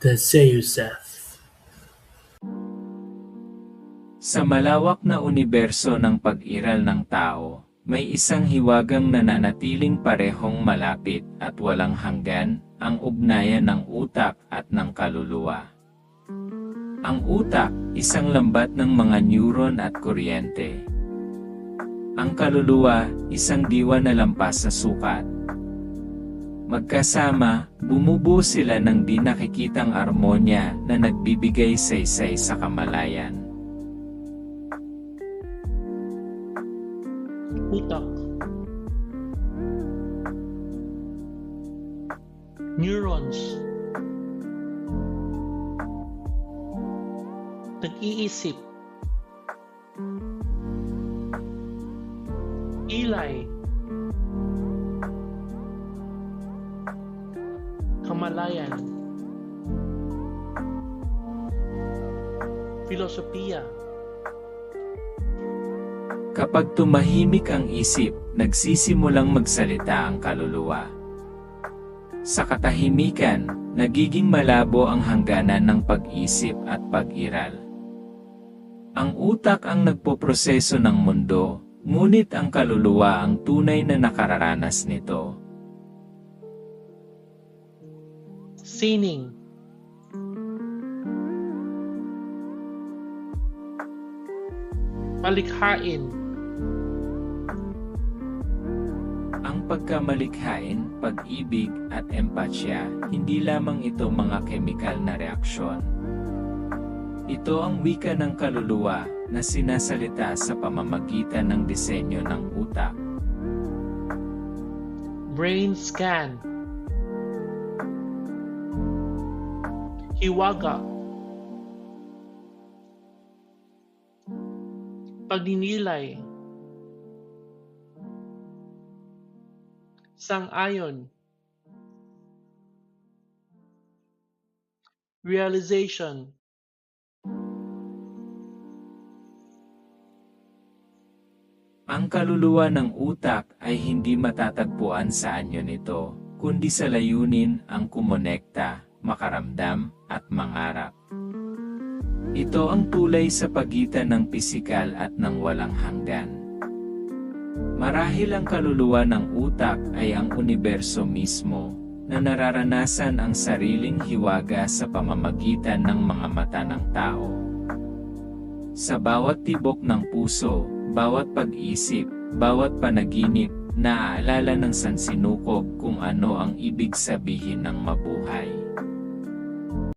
Teseussef. Sa malawak na universo ng pag-iral ng tao, may isang hiwagang nananatiling parehong malapit at walang hanggan, ang ugnayan ng utak at ng kaluluwa. Ang utak, isang lambat ng mga neuron at kuryente. Ang kaluluwa, isang diwa na lampas sa sukat. Magkasama, bumubuo sila ng di nakikitang armonya na nagbibigay saysay sa kamalayan. Utak. Neurons. Nag-iisip. Ilay. Kamalayan. Filosofiya. Kapag tumahimik ang isip, nagsisimulang magsalita ang kaluluwa. Sa katahimikan, nagiging malabo ang hangganan ng pag-isip at pag-iral. Ang utak ang nagpoproseso ng mundo, ngunit ang kaluluwa ang tunay na nakararanas nito. Sining. Malikhain. Ang pagkamalikhain, pag-ibig, at empatya, hindi lamang ito mga kemikal na reaksyon. Ito ang wika ng kaluluwa na sinasalita sa pamamagitan ng disenyo ng utak. Brain scan. Hiwaga. Pagninilay. Sang-ayon. Realization. Ang kaluluwa ng utak ay hindi matatagpuan sa anyo nito, kundi sa layunin ang kumonekta, makaramdam, at mangarap. Ito ang tulay sa pagitan ng pisikal at ng walang hanggan. Marahil ang kaluluwa ng utak ay ang universo mismo, na nararanasan ang sariling hiwaga sa pamamagitan ng mga mata ng tao. Sa bawat tibok ng puso, bawat pag-isip, bawat panaginip, naaalala ng sansinukob kung ano ang ibig sabihin ng mabuhay.